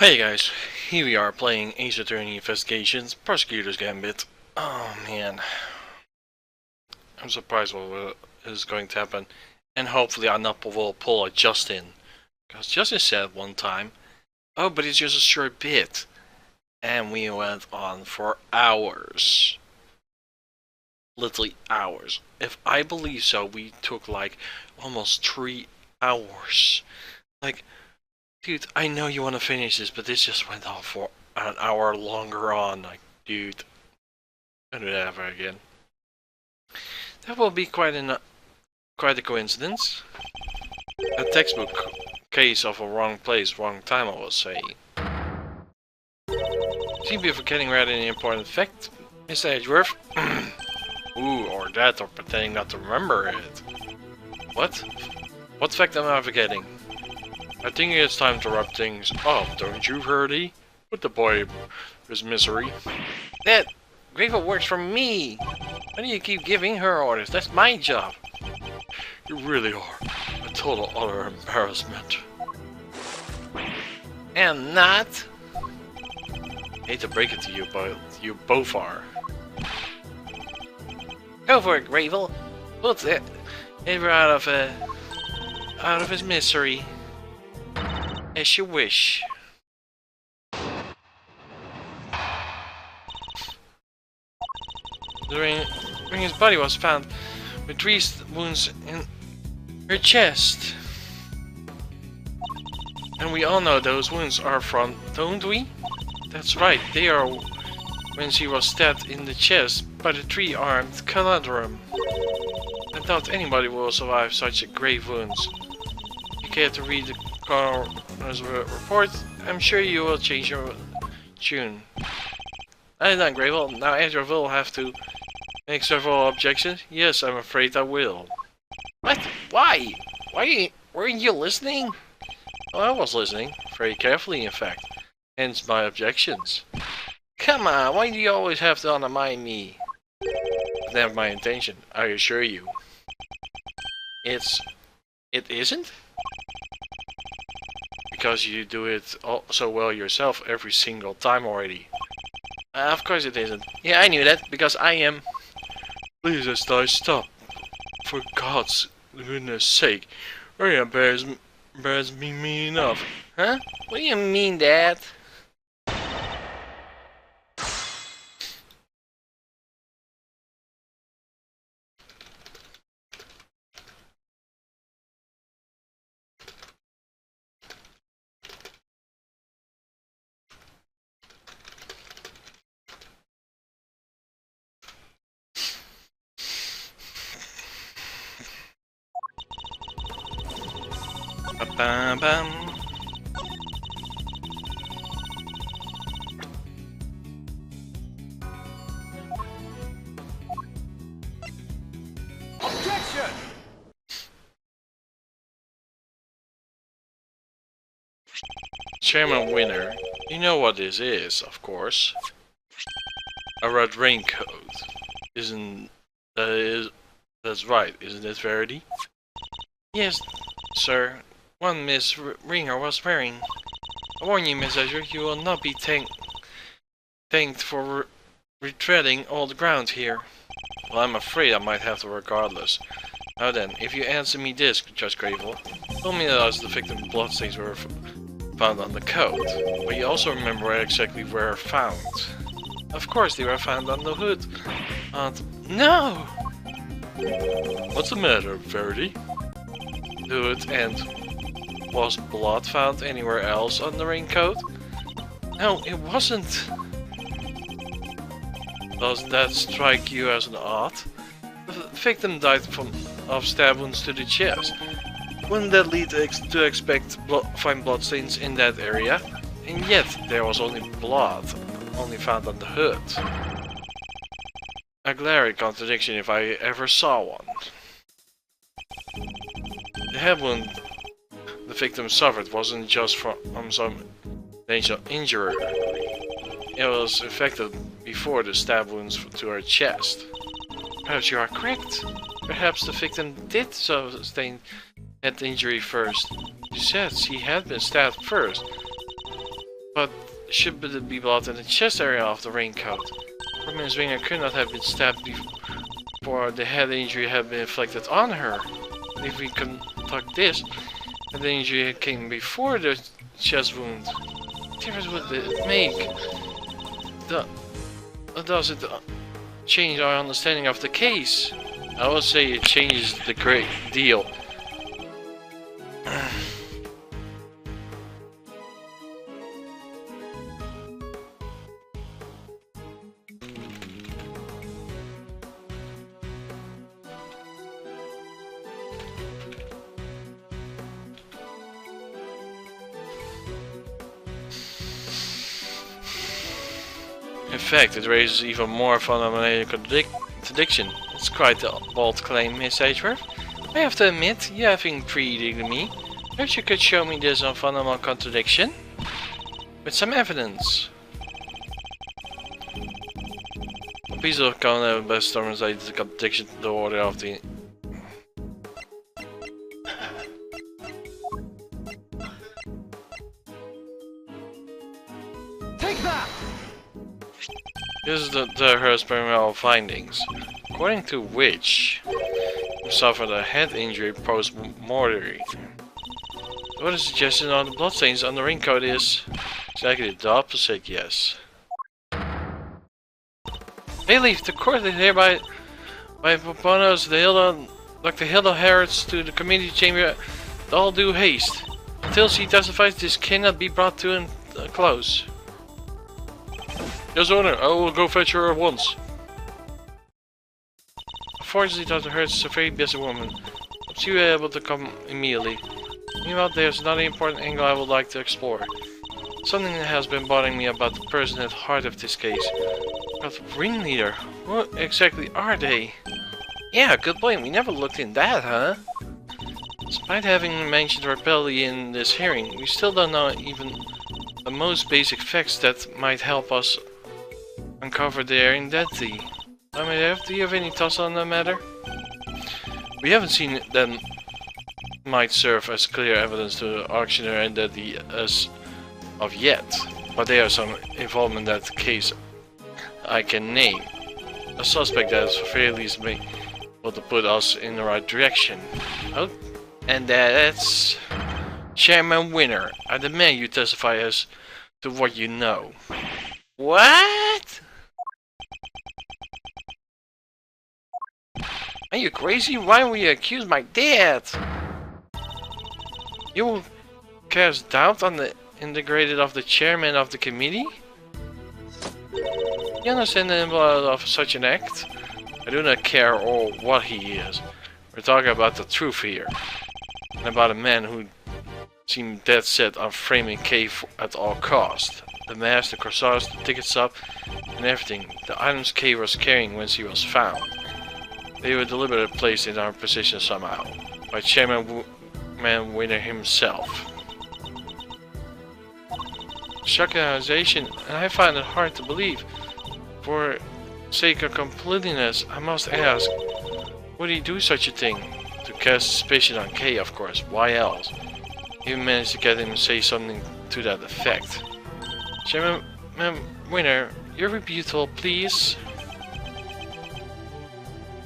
Hey guys, here we are playing Ace Attorney Investigations, Prosecutor's Gambit. Oh man, I'm surprised what is going to happen, and hopefully I will pull a Justin, because Justin said one time, "Oh, but it's just a short bit," and we went on for hours, literally hours. If I believe so, we took like almost 3 hours, like. Dude, I know you want to finish this, but this just went on for an hour longer on. Like, dude, don't do that ever again. That will be quite a coincidence. A textbook case of a wrong place, wrong time, I will say. Seem to be forgetting rather an important fact, Mr. Edgeworth. Ooh, or that, or pretending not to remember it. What? What fact am I forgetting? I think it's time to wrap things up, don't you, Verdi? With the boy his misery. That Gravel works for me! Why do you keep giving her orders? That's my job! You really are a total utter embarrassment. And not? Hate to break it to you, but you both are. Go for it, Gravel! Put it out of his misery. As you wish. During his body was found with 3 wounds in her chest. And we all know those wounds are from, don't we? That's right, they are when she was stabbed in the chest by the 3-armed conundrum. I doubt anybody will survive such a grave wounds. You care to read the coroner's report? I'm sure you will change your tune. I'm done, Gravel. Now Edgeworth will have to make several objections. Yes, I'm afraid I will. What? Why? Weren't you listening? Oh, I was listening. Very carefully, in fact. Hence my objections. Come on, why do you always have to undermine me? Never my intention, I assure you. It isn't? Because you do it so well yourself every single time already. Of course it isn't. Yeah, I knew that, because I am... Please, Estelle, stop. For God's goodness sake. Are you embarrassing me enough? Huh? What do you mean, Dad? Bam bam. Objection! Chairman Winner, you know what this is, of course. A red raincoat. That's right, isn't it, Verity? Yes, sir. One Miss Ringer was wearing. I warn you, Miss Edgeworth, you will not be thanked for retreading all the ground here. Well, I'm afraid I might have to regardless. Now then, if you answer me this, Judge Gravel, tell me that the victim's bloodstains were found on the coat, but you also remember where exactly were found. Of course, they were found on the hood. No! What's the matter, Verity? The hood, and was blood found anywhere else on the raincoat? No, it wasn't. Does that strike you as an odd? The victim died of stab wounds to the chest. Wouldn't that lead to expect find bloodstains in that area? And yet, there was only blood, only found on the hood. A glaring contradiction if I ever saw one. The head wound the victim suffered wasn't just from some major injury. It was infected before the stab wounds to her chest. Perhaps you are correct. Perhaps the victim did sustain that injury first. You said she had been stabbed first. but should be blood in the chest area of the raincoat. Ms. Winger could not have been stabbed before the head injury had been inflicted on her. If we conduct this, the injury came before the chest wound. What difference would it make? Does it change our understanding of the case? I would say it changes the great deal. In fact, it raises even more fundamental contradiction. It's quite a bold claim, Miss Edgeworth. I have to admit, you have intrigued me. Perhaps you could show me this fundamental contradiction? With some evidence. A piece of common best demonstrates the contradiction to the order of the... Take that! This is the her experimental findings, according to which you suffered a head injury post-mortem. What the suggestion on the bloodstains on the raincoat is exactly the opposite, yes. Bailiff, the court is hereby proponents Dr. Hilda Harrods to the committee chamber with all due haste. Until she testifies, this cannot be brought to a close. Yes, Honor, I will go fetch her at once. Unfortunately, Dr. Hertz is a very busy woman. She will be able to come immediately. Meanwhile, there's another important angle I would like to explore. Something that has been bothering me about the person at the heart of this case. About the ringleader. What exactly are they? Yeah, good point. We never looked in that, huh? Despite having mentioned Rapelli in this hearing, we still don't know even the most basic facts that might help us uncover their identity. Do you have any thoughts on the matter? We haven't seen them might serve as clear evidence to the auctioneer identity as of yet, but there are some involvement in that case I can name. A suspect that is very least may be able to put us in the right direction. Oh, and that's Chairman Winner. I demand you testify as to what you know. What? Are you crazy? Why will you accuse my dad? You will cast doubt on the integrity of the chairman of the committee? You understand the import of such an act? I do not care what he is. We're talking about the truth here. And about a man who seemed dead set on framing Kay at all cost. The mask, the corsage, the ticket stub, and everything. The items Kay was carrying when she was found. They were deliberately placed in our position somehow. By Chairman Winner himself. Shocking accusation, and I find it hard to believe. For sake of completeness, I must ask, would he do such a thing? To cast suspicion on Kay, of course. Why else? Even managed to get him to say something to that effect. Chairman Winner, your rebuttal, please.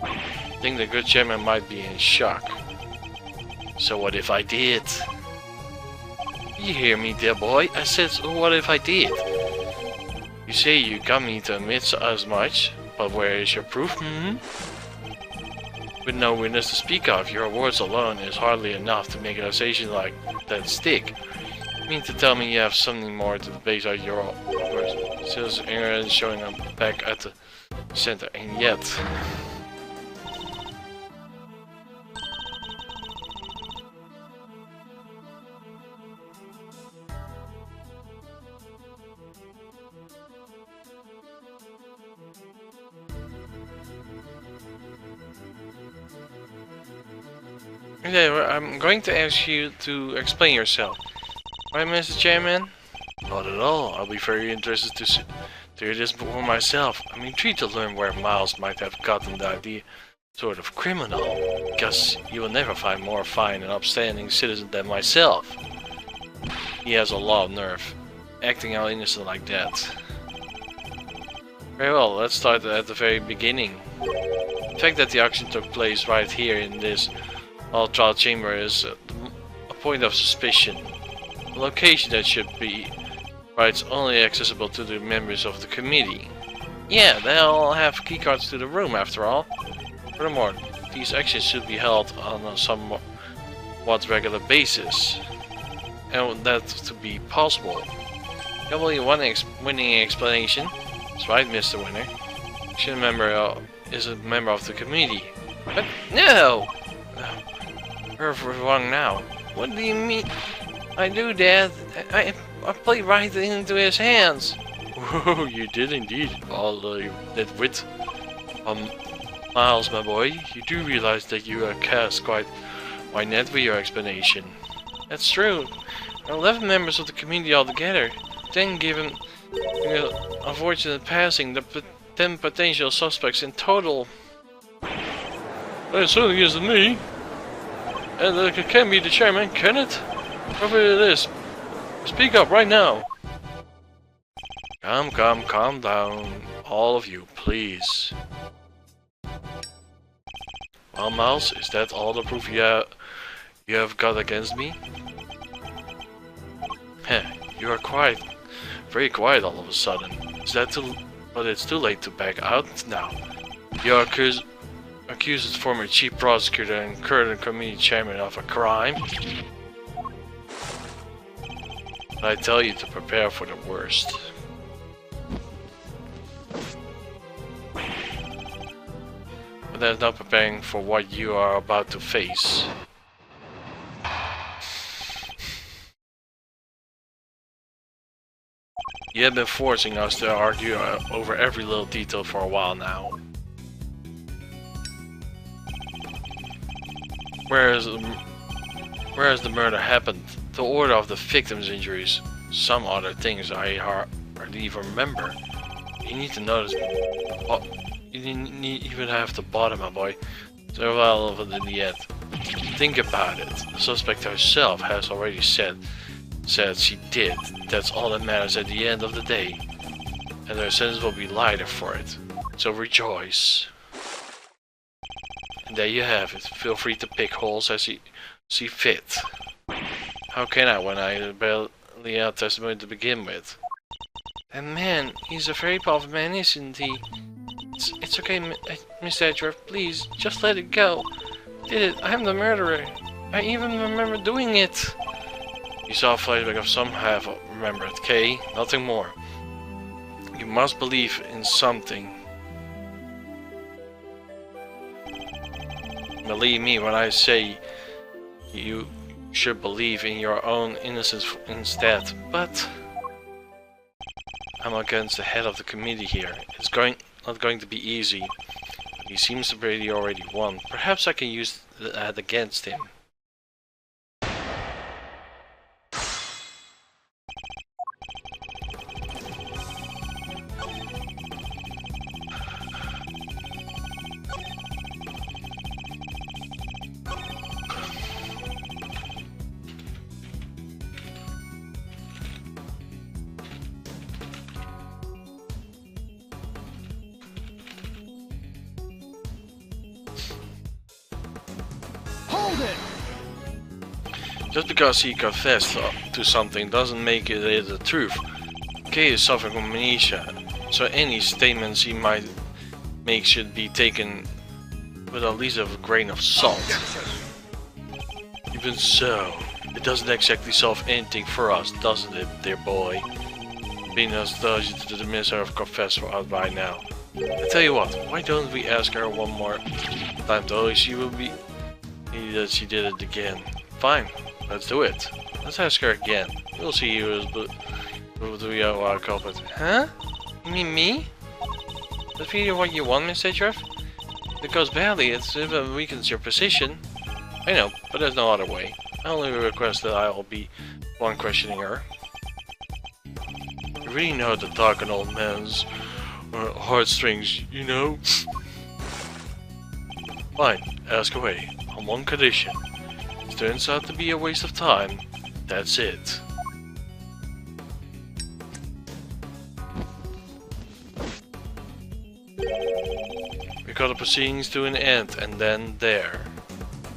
I think the good chairman might be in shock. So what if I did? You hear me, dear boy? I said, so what if I did? You say you got me to admit as much, but where is your proof, With no witness to speak of, your words alone is hardly enough to make an accusation like that stick. You mean to tell me you have something more to base out your words? Still Aaron showing up back at the center, and yet... Okay, I'm going to ask you to explain yourself. Right, Mr. Chairman? Not at all. I'll be very interested to hear this for myself. I'm intrigued to learn where Miles might have gotten the idea. Sort of criminal. Because you will never find more fine and upstanding citizen than myself. He has a lot of nerve. acting out innocent like that. Very well, let's start at the very beginning. The fact that the auction took place right here in this trial chamber is a point of suspicion. A location that should be rights only accessible to the members of the committee. Yeah, they all have keycards to the room after all. Furthermore, these actions should be held on a somewhat regular basis. And that to be possible. Probably one winning explanation. That's right, Mr. Winner. Action member is a member of the committee. But no! We're wrong now. What do you mean? I do, Dad. I played right into his hands. Whoa, you did indeed. All that wit. Miles, my boy, you do realize that you cast quite wide net with your explanation. That's true. 11 members of the committee altogether. Then given unfortunate passing, the 10 potential suspects in total. It certainly isn't me. And it can't be the chairman, can it? Whoever it is, speak up right now. Calm down, all of you, please. Well, Miles, is that all the proof you have got against me? Heh, you are quiet, very quiet all of a sudden. Is that too? But it's too late to back out now. You accuse the former chief prosecutor and current committee chairman of a crime. But I tell you to prepare for the worst. But that's not preparing for what you are about to face. You have been forcing us to argue over every little detail for a while now. Whereas the murder happened, the order of the victim's injuries, some other things I hardly even remember. You need to notice. Oh, you didn't even have to bother, my boy. It's irrelevant in the end. Think about it. The suspect herself has already said she did. That's all that matters at the end of the day. And her sentence will be lighter for it. So rejoice. And there you have it. Feel free to pick holes as you see fit. How can I when I barely have testimony to begin with? And man, he's a very powerful man, isn't he? It's okay, Mr. Edgeworth. Please, just let it go. Did it? I'm the murderer. I even remember doing it. You saw a flashback of some have remembered, Kay. Nothing more. You must believe in something. Believe me when I say you should believe in your own innocence instead. But I'm against the head of the committee here. It's not going to be easy. He seems to be already won. Perhaps I can use that against him. Just because he confessed to something doesn't make it the truth. Kay is suffering from amnesia, so any statements he might make should be taken with at least a grain of salt. Even so, it doesn't exactly solve anything for us, doesn't it, dear boy? Being nostalgic to the minister of confess for us by now. I tell you what, why don't we ask her one more time though? She will be that she did it again. Fine. Let's do it. Let's ask her again. We'll see who is the culprit. Huh? You mean me? That's really what you want, Mr. Edgeworth? If it goes badly, it even weakens your position. I know, but there's no other way. I only request that I will be one questioning her. You really know how to talk an old man's heartstrings, you know? Fine, ask away. On one condition. Turns out to be a waste of time. That's it. call the proceedings to an end, and then there.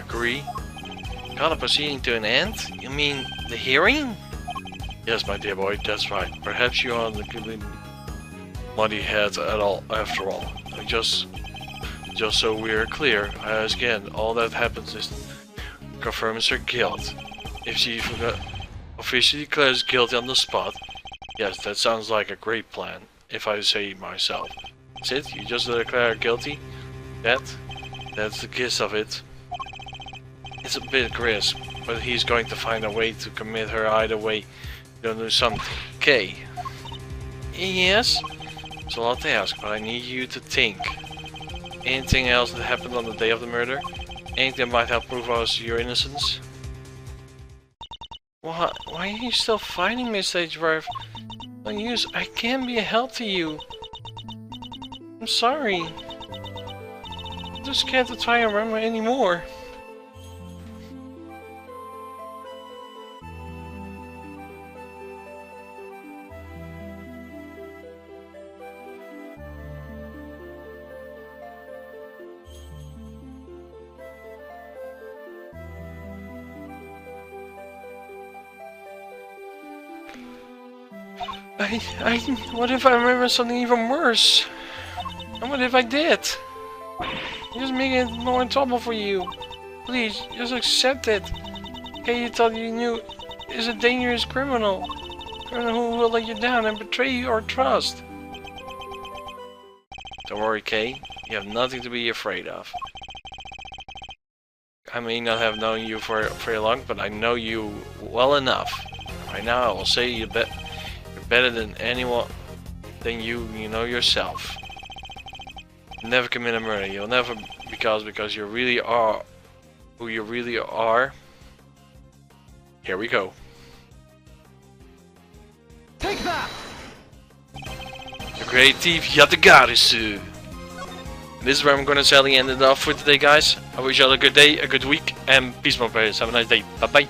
Agree? Call the proceeding to an end? You mean the hearing? Yes, my dear boy, that's right. Perhaps you aren't the muddy heads at all, after all. Just so we're clear, I ask again, all that happens is confirms her guilt. If she officially declares guilty on the spot, yes, that sounds like a great plan, if I say myself. That's it? You just declare her guilty? That's the gist of it. It's a bit grisp, but he's going to find a way to commit her either way. You'll do something. Okay. Yes? It's a lot to ask, but I need you to think. Anything else that happened on the day of the murder? Anything that might help prove us your innocence? Why are you still fighting me, Sageworth? No use, I can't be a help to you. I'm sorry. I'm too scared to try and remember anymore. What if I remember something even worse? And what if I did? Just make it more trouble for you. Please, just accept it. Okay, you thought you knew is a dangerous criminal. Criminal who will let you down and betray your trust. Don't worry, Kay. You have nothing to be afraid of. I may not have known you for very long, but I know you well enough. Right now, I will say you're better than anyone, than you know yourself. You'll never commit a murder. You'll never, because you really are who you really are. Here we go. Take that! The creative Yatagarisu. This is where I'm gonna sadly end it off for today, guys. I wish you all a good day, a good week, and peace, my players. Have a nice day. Bye bye.